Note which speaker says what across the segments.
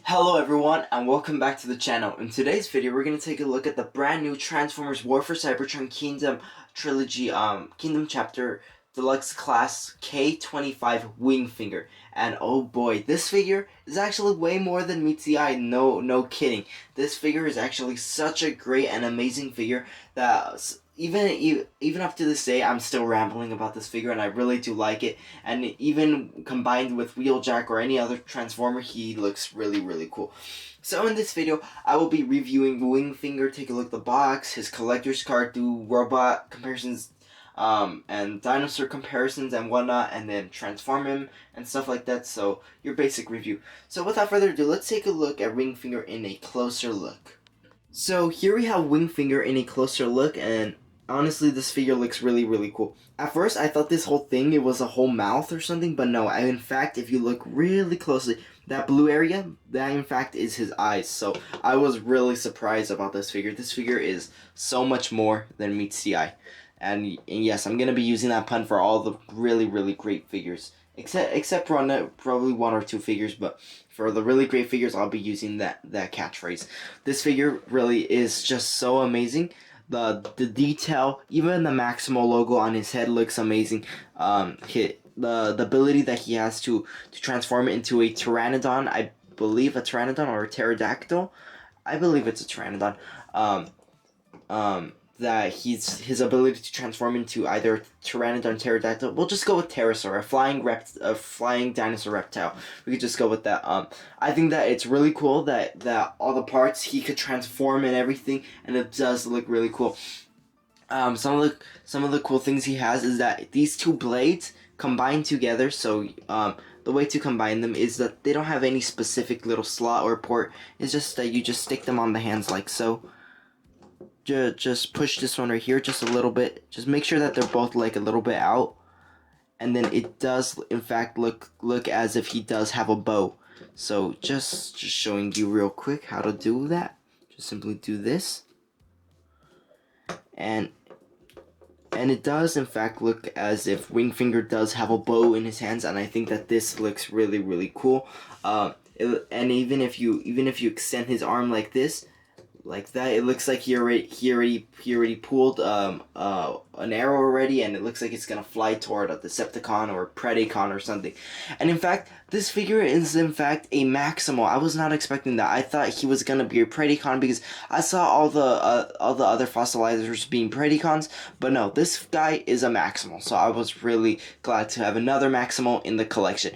Speaker 1: Hello everyone and welcome back to the channel. In today's video we're going to take a look at the brand new Transformers War for Cybertron Kingdom Trilogy Kingdom Chapter Deluxe Class K25 Wingfinger. And oh boy, this figure is actually way more than meets the eye. No kidding. This figure is actually such a great and amazing figure that even up to this day, I'm still rambling about this figure, and I really do like it. And even combined with Wheeljack or any other Transformer, he looks really cool. So in this video, I will be reviewing Wingfinger, take a look at the box, his collector's card, do robot comparisons, and dinosaur comparisons and whatnot, and then transform him and stuff like that. So your basic review. So without further ado, let's take a look at Wingfinger in a closer look. So here we have Wingfinger in a closer look, and honestly, this figure looks really cool. At first, I thought this whole thing, it was a whole mouth or something, but no. In fact, if you look really closely, that blue area, that in fact is his eyes. So I was really surprised about this figure. This figure is so much more than meets the eye. And yes, I'm going to be using that pun for all the really great figures. Except for probably one or two figures, but for the really great figures, I'll be using that catchphrase. This figure really is just so amazing. The detail, even the Maximal logo on his head looks amazing. The ability that he has to transform it into a Pteranodon, I believe a Pteranodon or a Pterodactyl. I believe it's a Pteranodon. That his ability to transform into either Pteranodon, Pterodactyl. We'll just go with Pterosaur, a flying dinosaur reptile. We could just go with that. I think that it's really cool that all the parts he could transform and everything, and it does look really cool. Some of the cool things he has is that these two blades combine together. So the way to combine them is that they don't have any specific little slot or port. It's just that you just stick them on the hands like so. Just push this one right here just a little bit. Just make sure that they're both like a little bit out, and then it does in fact look as if he does have a bow. So just showing you real quick how to do that. Just simply do this, and it does in fact look as if Wingfinger does have a bow in his hands, and I think that this looks really cool. And even if you extend his arm like this, like that, it looks like he already pulled an arrow already, and it looks like it's gonna fly toward a Decepticon or Predacon or something. And in fact, this figure is in fact a Maximal. I was not expecting that. I thought he was gonna be a Predacon because I saw all the other fossilizers being Predacons, but no, this guy is a Maximal. So I was really glad to have another Maximal in the collection.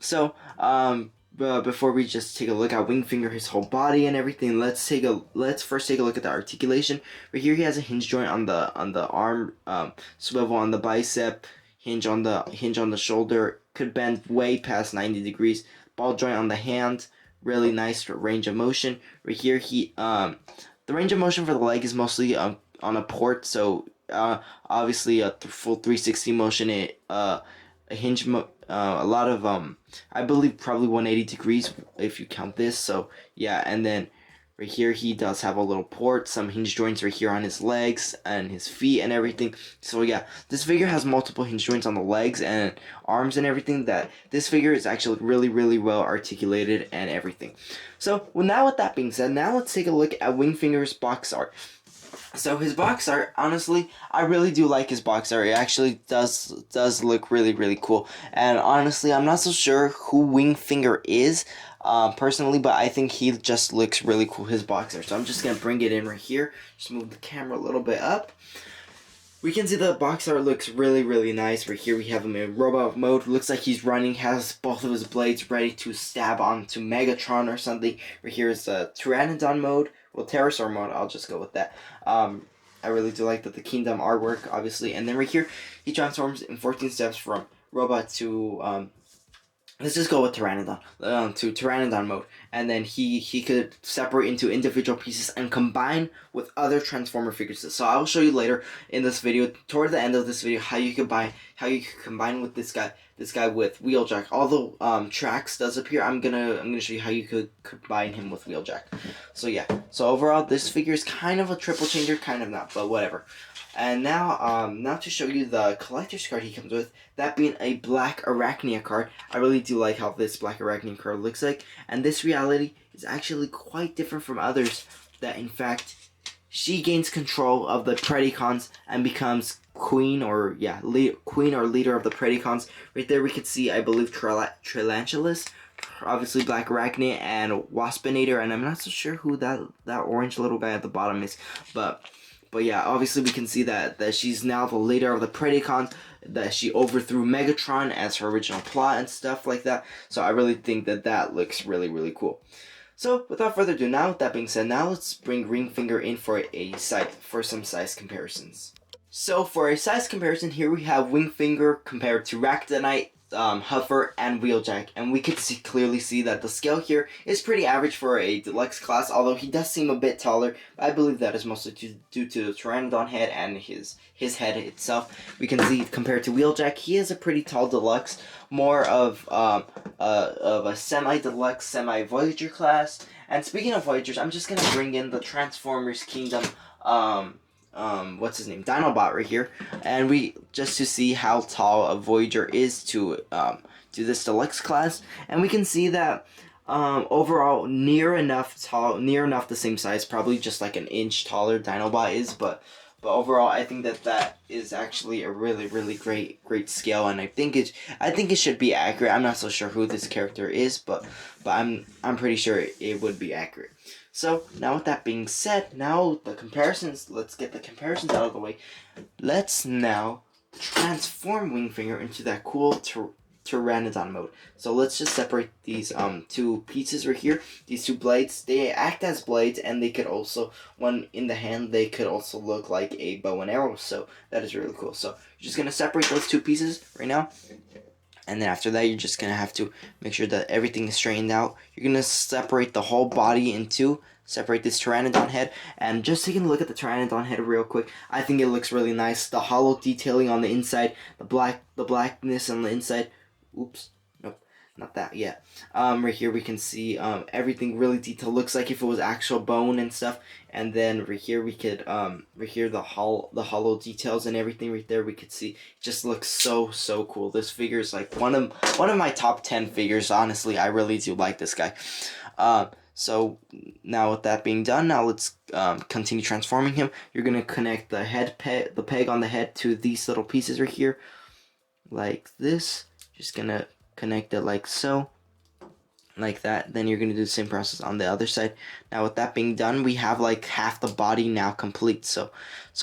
Speaker 1: So before we just take a look at Wingfinger, his whole body and everything, let's first take a look at the articulation. Right here, he has a hinge joint on the arm, swivel on the bicep, hinge on the shoulder. Could bend way past 90 degrees. Ball joint on the hand, really nice range of motion. Right here, the range of motion for the leg is mostly on a port. So obviously a full 360 motion. A hinge a lot of I believe probably 180 degrees if you count this. So yeah, and then right here he does have a little port, some hinge joints right here on his legs and his feet and everything. So yeah, this figure has multiple hinge joints on the legs and arms and everything. That this figure is actually really well articulated and everything. So well, now with that being said, now let's take a look at Wingfinger's box art. So his box art, honestly, I really do like his box art. It actually does look really cool. And honestly, I'm not so sure who Wingfinger is, personally, but I think he just looks really cool, his box art. So I'm just gonna bring it in right here. Just move the camera a little bit up. We can see the box art looks really nice. Right here we have him in robot mode. Looks like he's running, has both of his blades ready to stab onto Megatron or something. Right here is the Pteranodon mode. Well, Pterosaur mode, I'll just go with that. I really do like the Kingdom artwork, obviously. And then right here, he transforms in 14 steps from robot to let's just go with Pteranodon, to Pteranodon mode. And then he could separate into individual pieces and combine with other Transformer figures. So I will show you later in this video, toward the end of this video, how you could combine with this guy with Wheeljack. Although Trax does appear, I'm gonna show you how you could combine him with Wheeljack. So yeah. So overall, this figure is kind of a triple changer, kind of not, but whatever. And now to show you the collector's card he comes with, that being a Black Arachnia card. I really do like how this Black Arachnia card looks like, and this reality is actually quite different from others, that in fact she gains control of the Predacons and becomes queen or leader of the Predacons. Right there we could see, I believe, Trilantulas, obviously Black Arachnia, and Waspinator, and I'm not so sure who that orange little guy at the bottom is, but yeah, obviously we can see that she's now the leader of the Predacons, that she overthrew Megatron as her original plot and stuff like that. So I really think that looks really, really cool. So without further ado, now with that being said, now let's bring Wingfinger in for some size comparisons. So for a size comparison, here we have Wingfinger compared to Ractonite, Huffer, and Wheeljack, and we could clearly see that the scale here is pretty average for a deluxe class, although he does seem a bit taller. I believe that is mostly due to the Pteranodon head and his head itself. We can see compared to Wheeljack, he is a pretty tall deluxe, more of a semi-deluxe, semi-Voyager class. And speaking of Voyagers, I'm just gonna bring in the Transformers Kingdom what's his name, Dinobot right here, and we just to see how tall a Voyager is to this deluxe class, and we can see that overall near enough the same size, probably just like an inch taller Dinobot is, but overall I think that is actually a really, really great scale, and I think it should be accurate. I'm not so sure who this character is, but I'm pretty sure it would be accurate. So now with that being said, now the comparisons, let's get the comparisons out of the way. Let's now transform Wingfinger into that cool Pteranodon mode. So let's just separate these two pieces right here. These two blades, they act as blades, and they could also, one in the hand, they could also look like a bow and arrow. So that is really cool. So you're just going to separate those two pieces right now. And then after that, you're just going to have to make sure that everything is straightened out. You're going to separate the whole body in two. Separate this Pteranodon head. And just taking a look at the Pteranodon head real quick, I think it looks really nice. The hollow detailing on the inside, the blackness on the inside. Oops. Nope. Not that yet. Right here we can see everything really detailed. Looks like if it was actual bone and stuff. And then right here we could right here the hollow details and everything right there we could see. It just looks so cool. This figure is like one of my top 10 figures. Honestly, I really do like this guy. So now with that being done, now let's continue transforming him. You're gonna connect the peg on the head to these little pieces right here, like this. Just gonna connect it like so, like that. Then you're gonna do the same process on the other side. Now with that being done, we have like half the body now complete. So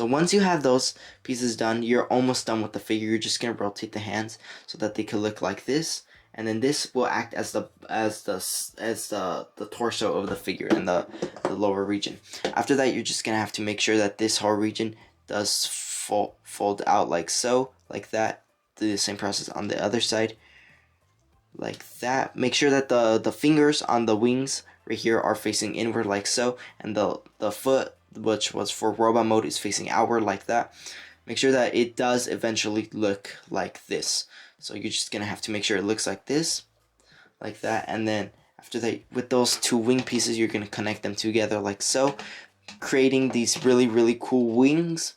Speaker 1: once you have those pieces done, you're almost done with the figure. You're just gonna rotate the hands so that they could look like this. And then this will act as the torso of the figure in the lower region. After that, you're just gonna have to make sure that this whole region does fold out like so, like that. Do the same process on the other side, like that. Make sure that the fingers on the wings right here are facing inward like so, and the foot, which was for robot mode, is facing outward like that. Make sure that it does eventually look like this. So you're just gonna have to make sure it looks like this, like that, and then after that, with those two wing pieces, you're gonna connect them together like so, creating these really cool wings.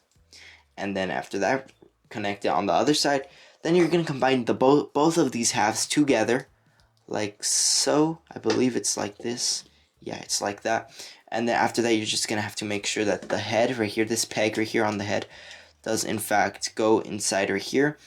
Speaker 1: And then after that, connect it on the other side. Then you're gonna combine both of these halves together, like so. I believe it's like this. Yeah, it's like that. And then after that, you're just gonna have to make sure that the head right here, this peg right here on the head, does in fact go inside right here.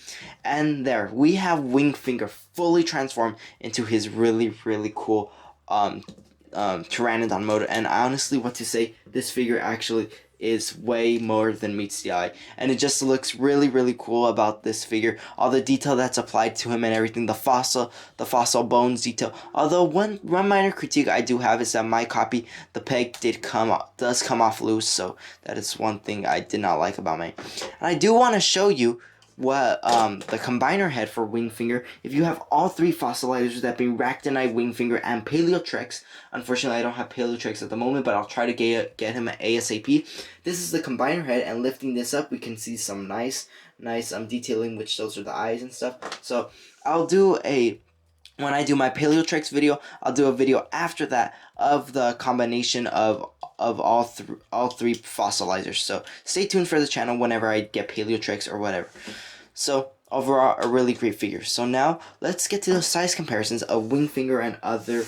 Speaker 1: And there we have Wingfinger fully transformed into his really cool Pteranodon mode. And honestly, what to say, this figure actually is way more than meets the eye, and it just looks really cool about this figure. All the detail that's applied to him and everything, the fossil bones detail. Although one minor critique I do have is that my copy, the peg does come off loose, so that is one thing I did not like about mine. And I do want to show you what the combiner head for Wingfinger. If you have all three fossilizers, that being Ractonite, Wingfinger, and Paleotrex. Unfortunately, I don't have Paleotrex at the moment, but I'll try to get him at ASAP. This is the combiner head, and lifting this up, we can see some nice detailing, which those are the eyes and stuff. So I'll do a when I do my Paleotrix video, I'll do a video after that of the combination of all three fossilizers. So stay tuned for the channel whenever I get Paleotrix or whatever. So overall, a really great figure. So now let's get to the size comparisons of Wingfinger and other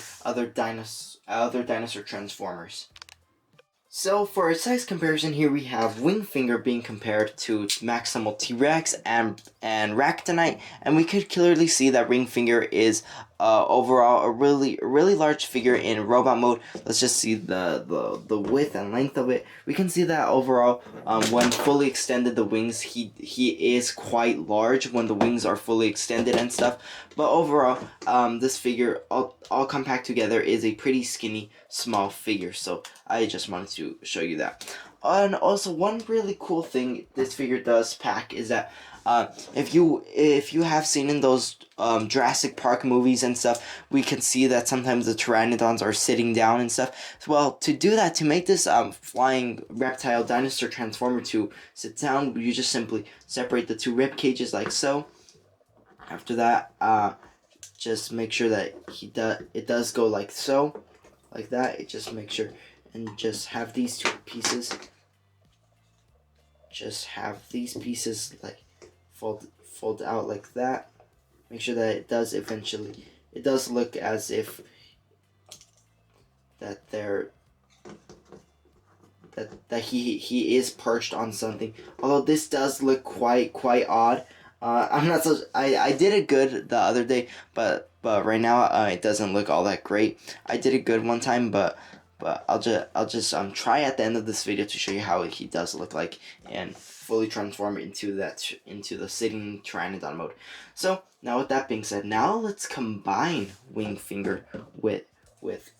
Speaker 1: dinosaur transformers. So for a size comparison here, we have Wingfinger being compared to Maximal T-Rex and Ractonite, and we could clearly see that Wingfinger is overall a really large figure in robot mode. Let's just see the width and length of it. We can see that overall, when fully extended, the wings, he is quite large when the wings are fully extended and stuff. But overall, this figure all compact together is a pretty skinny, small figure. So I just wanted to show you that. And also, one really cool thing this figure does pack is that if you have seen in those Jurassic Park movies and stuff, we can see that sometimes the pteranodons are sitting down and stuff. Well, to do that, to make this flying reptile dinosaur transformer to sit down, you just simply separate the two rib cages like so. After that, just make sure that it does go like so, like that. It just make sure and just have these two pieces. Just have these pieces like fold out like that. Make sure that it does look as if that he is perched on something. Although this does look quite odd. I'm not so. I did it good the other day, but right now it doesn't look all that great. I did it good one time, but I'll just try at the end of this video to show you how he does look like and fully transform into the sitting Pteranodon mode. So now with that being said, now let's combine Wingfinger with Wheeljack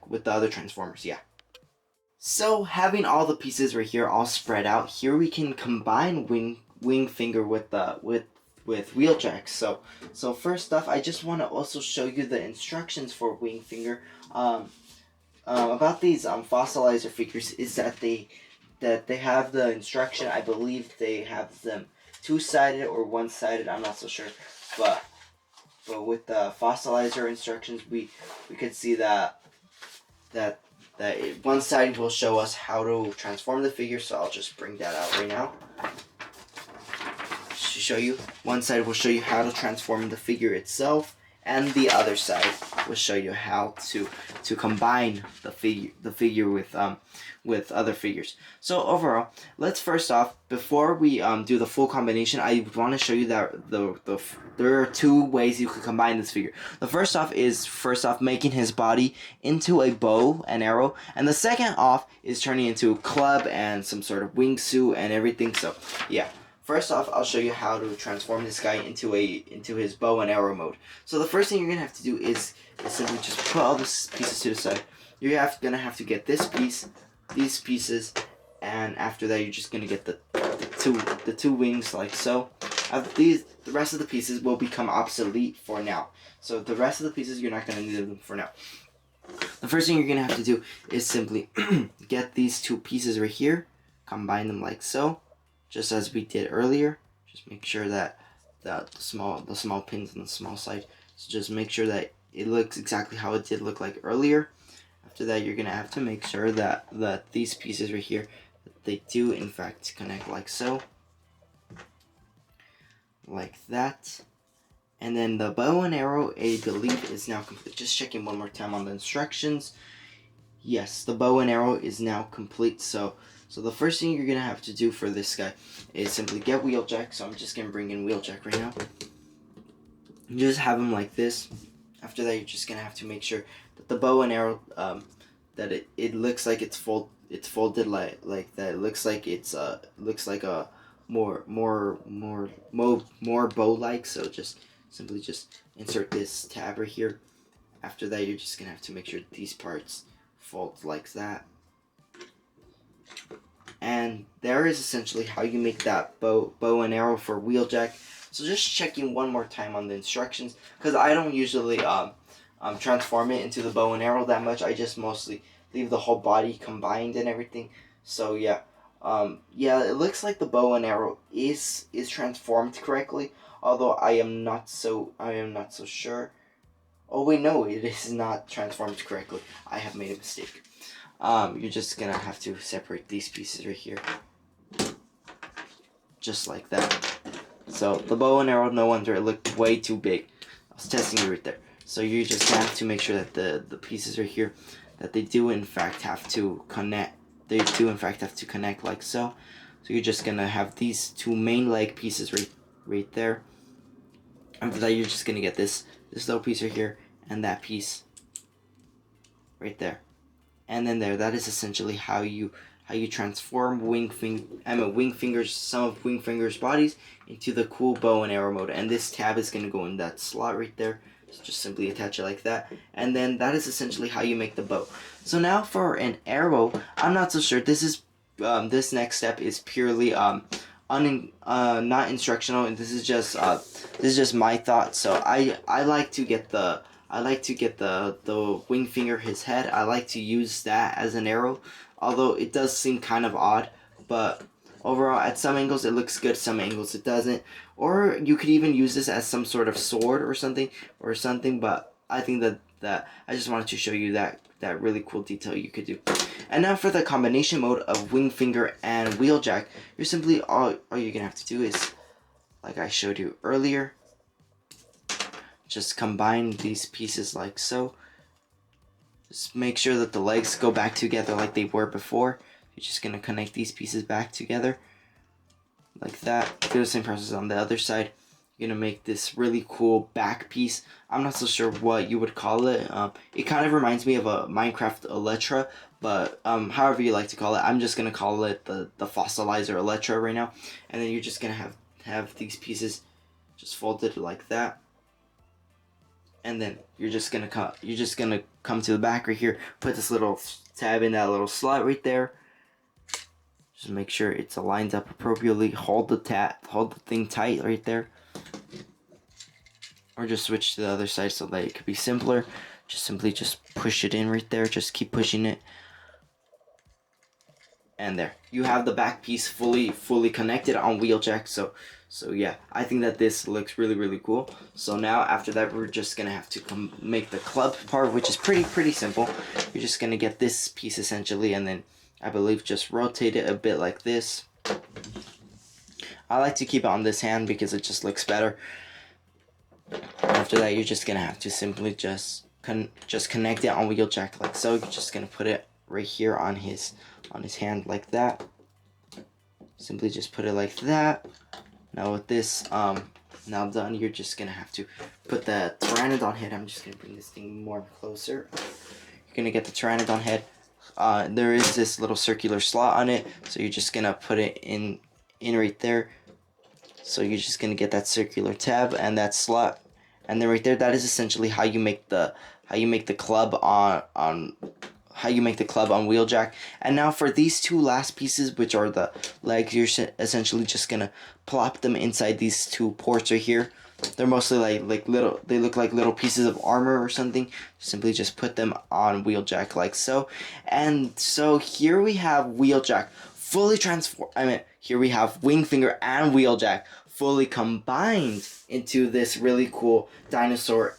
Speaker 1: with the other transformers. Yeah. So having all the pieces right here all spread out, here we can combine Wingfinger with Wheeljack. So first off, I just want to also show you the instructions for Wingfinger. About these fossilizer figures is that they have the instruction. I believe they have them two-sided or one-sided. I'm not so sure, but with the fossilizer instructions, we could see that one side will show us how to transform the figure. So I'll just bring that out right now. To show you, one side will show you how to transform the figure itself, and the other side will show you how to combine the figure with other figures. So overall, let's first off, before we do the full combination, I want to show you that there are two ways you could combine this figure. The first off is making his body into a bow and arrow, and the second off is turning into a club and some sort of wingsuit and everything. So yeah. First off, I'll show you how to transform this guy into his bow and arrow mode. So the first thing you're gonna have to do is simply just put all the pieces to the side. You're gonna have to get this piece, these pieces, and after that you're just gonna get the two wings like so. The rest of the pieces will become obsolete for now. So the rest of the pieces you're not gonna need them for now. The first thing you're gonna have to do is simply get these two pieces right here, combine them like so. Just as we did earlier. Just make sure that the small pins on the small side. So just make sure that it looks exactly how it did look like earlier. After that, you're gonna have to make sure that these pieces right here, they do in fact connect like so, like that. And then the bow and arrow, I believe, is now complete. Just checking one more time on the instructions. Yes, the bow and arrow is now complete. So the first thing you're going to have to do for this guy is simply get Wheeljack. So I'm just going to bring in Wheeljack right now. You just have him like this. After that, you're just going to have to make sure that the bow and arrow, that it looks like it's folded like that. It looks like it's looks like a more bow-like. So just simply just insert this tab right here. After that, you're just going to have to make sure these parts fold like that. And there is essentially how you make that bow and arrow for Wheeljack. So just checking one more time on the instructions, because I don't usually transform it into the bow and arrow that much. I just mostly leave the whole body combined and everything. So yeah, Yeah, it looks like the bow and arrow is transformed correctly, although I am not so sure. Oh wait, no, it is not transformed correctly. I have made a mistake. You're just gonna have to separate these pieces right here, just like that. So the bow and arrow, no wonder it looked way too big. I was testing it right there. So you just have to make sure that the pieces right here, that they do in fact have to connect. They do in fact have to connect like so. So you're just gonna have these two main leg pieces right there. After that, you're just gonna get this little piece right here and that piece right there, and then there. That is essentially how you transform Wingfinger's some of Wingfinger's bodies into the cool bow and arrow mode. And this tab is gonna go in that slot right there. So just simply attach it like that, and then that is essentially how you make the bow. So now for an arrow, I'm not so sure. This next step is purely not instructional, and this is just my thought. So I like to get the Wingfinger, his head. I like to use that as an arrow, although it does seem kind of odd, but overall at some angles it looks good, some angles it doesn't. Or you could even use this as some sort of sword or something, but I think that I just wanted to show you that really cool detail you could do. And now for the combination mode of Wingfinger and Wheeljack, you're simply all you're gonna have to do is, like I showed you earlier, just combine these pieces like so. Just make sure that the legs go back together like they were before. You're just gonna connect these pieces back together like that. Do the same process on the other side. You're gonna make this really cool back piece. I'm not so sure what you would call it. It kind of reminds me of a Minecraft Elytra, but however you like to call it, I'm just gonna call it the fossilizer Elytra right now. And then you're just gonna have these pieces just folded like that. And then you're just gonna come to the back right here, put this little tab in that little slot right there. Just make sure it's aligned up appropriately. Hold the thing tight right there, or just switch to the other side so that it could be simpler. Just simply push it in right there. Just keep pushing it, and there you have the back piece fully connected on Wheeljack. So yeah, I think that this looks really cool. So now after that, we're just gonna have to make the club part, which is pretty simple. You're just gonna get this piece essentially, and then I believe just rotate it a bit like this. I like to keep it on this hand because it just looks better. After that, you're just gonna have to simply just connect it on Wheeljack like so. You're just gonna put it right here on his hand like that. Simply just put it like that. Now with this now done, you're just gonna have to put the Pteranodon head. I'm just gonna bring this thing more closer. You're gonna get the Pteranodon head. There is this little circular slot on it, so you're just gonna put it in right there. So you're just gonna get that circular tab and that slot, and then right there, that is essentially how you make the club on Wheeljack. And now for these two last pieces, which are the legs, you're essentially just gonna plop them inside these two ports right here. They're mostly like little, they look like little pieces of armor or something. Simply just put them on Wheeljack like so. And so here we have Wheeljack fully transformed. Here we have Wingfinger and Wheeljack fully combined into this really cool dinosaur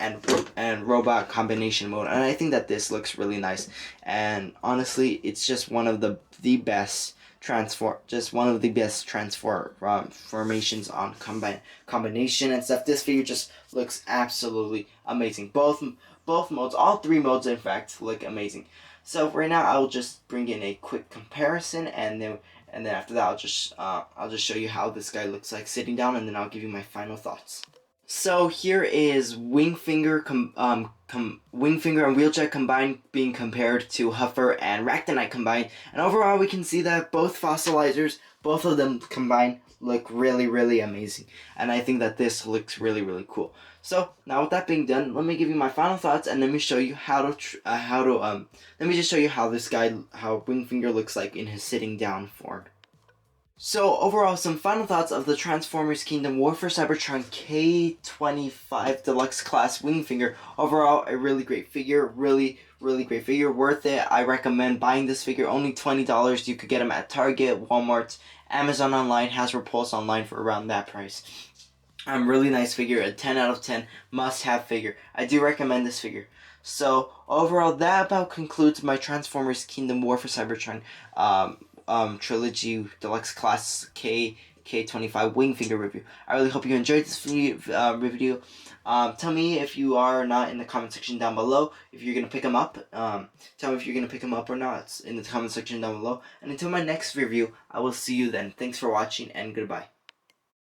Speaker 1: and robot combination mode. And I think that this looks really nice. And honestly, it's just one of the best transformations on combination and stuff. This figure just looks absolutely amazing. Both modes, all three modes in fact, look amazing. So right now I'll just bring in a quick comparison, and then after that I'll just show you how this guy looks like sitting down, and then I'll give you my final thoughts. So here is Wingfinger and Wheeljack combined being compared to Huffer and Ractonite combined, and overall we can see that both fossilizers, both of them combined, look really amazing, and I think that this looks really cool. So now with that being done, let me give you my final thoughts, and let me show you how let me just show you how Wingfinger looks like in his sitting down form. So overall, some final thoughts of the Transformers Kingdom War for Cybertron K25 Deluxe Class Wingfinger. Overall, a really great figure, really great figure, worth it. I recommend buying this figure, only $20. You could get them at Target, Walmart, Amazon online, has Repulse online for around that price. Really nice figure, a 10 out of 10 must-have figure. I do recommend this figure. So overall, that about concludes my Transformers Kingdom War for Cybertron trilogy deluxe class K25 Wingfinger review. I really hope you enjoyed this review. Tell me if you are or not in the comment section down below. If you're gonna pick them up, tell me if you're gonna pick them up or not in the comment section down below. And until my next review, I will see you then. Thanks for watching and goodbye.